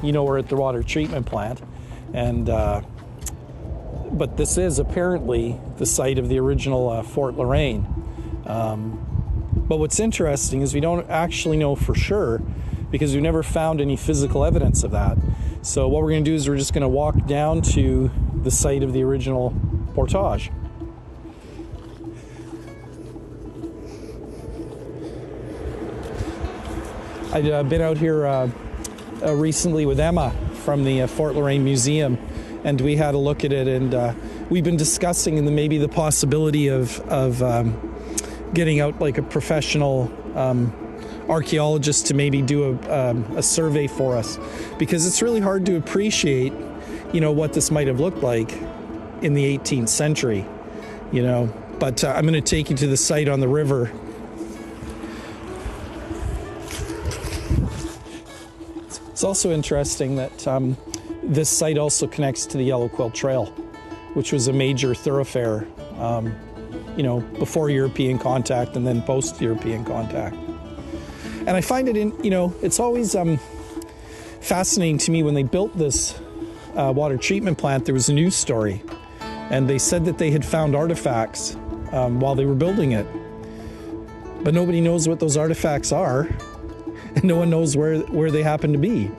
we're at the water treatment plant, and but this is apparently the site of the original Fort Lorraine. But what's interesting is we don't actually know for sure, because we've never found any physical evidence of that. So what we're going to do is we're just going to walk down to the site of the original Portage. I've been out here recently with Emma from the Fort Lorraine Museum, and we had a look at it, and we've been discussing maybe the possibility of getting out like a professional archaeologist to maybe do a survey for us, because it's really hard to appreciate, what this might have looked like in the 18th century, But I'm going to take you to the site on the river. It's also interesting that this site also connects to the Yellow Quill Trail, which was a major thoroughfare, before European contact and then post-European contact. And I find it it's always fascinating to me when they built this water treatment plant. There was a news story, and they said that they had found artifacts while they were building it, but nobody knows what those artifacts are, and no one knows where they happen to be.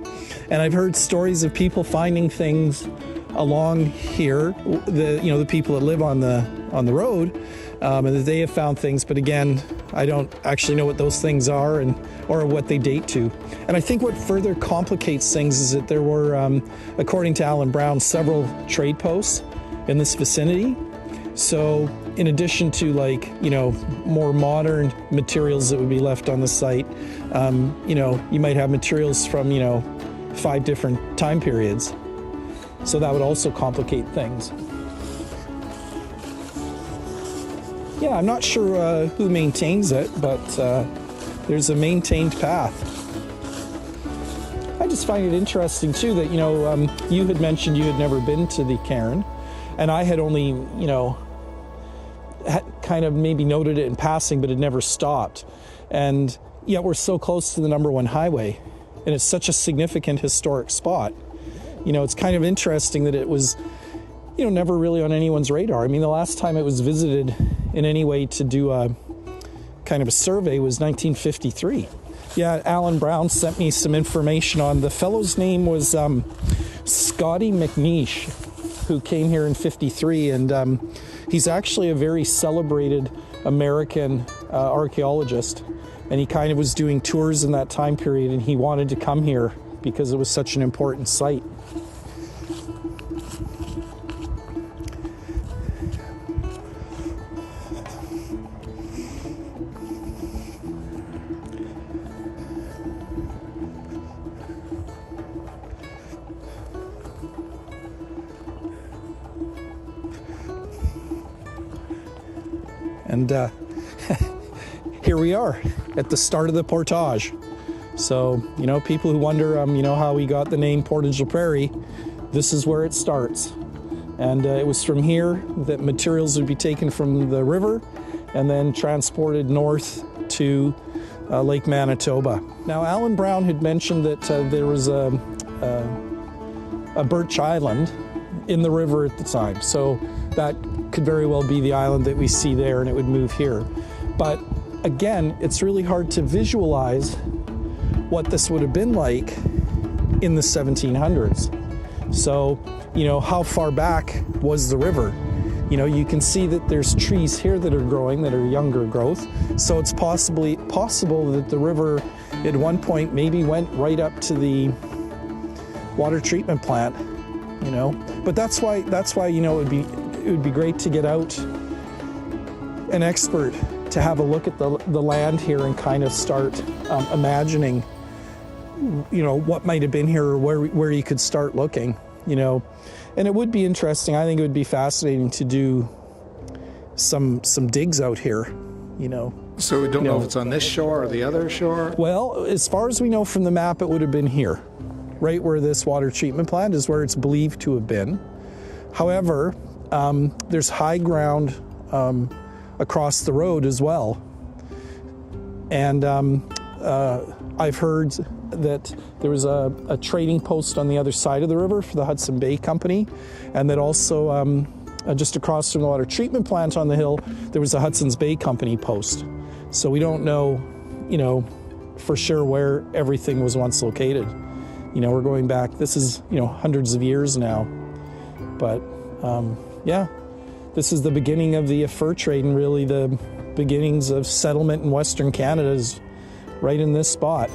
And I've heard stories of people finding things along here, the people that live on the road, and that they have found things, but again, I don't actually know what those things are or what they date to. And I think what further complicates things is that there were, according to Alan Brown, several trade posts in this vicinity. So in addition to more modern materials that would be left on the site, you might have materials from 5 different time periods. So that would also complicate things. Yeah, I'm not sure who maintains it, but there's a maintained path. I just find it interesting too that you had mentioned you had never been to the cairn, and I had only had kind of maybe noted it in passing, but had never stopped. And yet we're so close to the #1 highway, and it's such a significant historic spot. It's kind of interesting that it was never really on anyone's radar. I mean, the last time it was visited in any way to do a kind of a survey was 1953. Yeah, Alan Brown sent me some information on the fellow's name was Scotty McNeish, who came here in 53, and he's actually a very celebrated American archaeologist, and he kind of was doing tours in that time period, and he wanted to come here because it was such an important site. And here we are at the start of the Portage. So, people who wonder, how we got the name Portage la Prairie, this is where it starts. And it was from here that materials would be taken from the river and then transported north to Lake Manitoba. Now, Alan Brown had mentioned that there was a birch island in the river at the time. So that could very well be the island that we see there, and it would move here. But again, it's really hard to visualize what this would have been like in the 1700s. So, how far back was the river? You can see that there's trees here that are growing, that are younger growth. So it's possible that the river at one point maybe went right up to the water treatment plant, But that's why it would be great to get out an expert to have a look at the land here and kind of start imagining, what might have been here or where you could start looking, And it would be interesting. I think it would be fascinating to do some digs out here, So we don't know if it's on this shore or the other shore? Well, as far as we know from the map, it would have been here. Right where this water treatment plant is, where it's believed to have been. However, there's high ground across the road as well. And I've heard that there was a trading post on the other side of the river for the Hudson Bay Company, and that also just across from the water treatment plant on the hill, there was a Hudson's Bay Company post. So we don't know, for sure where everything was once located. We're going back, this is, hundreds of years now. But yeah, this is the beginning of the fur trade, and really the beginnings of settlement in Western Canada is right in this spot.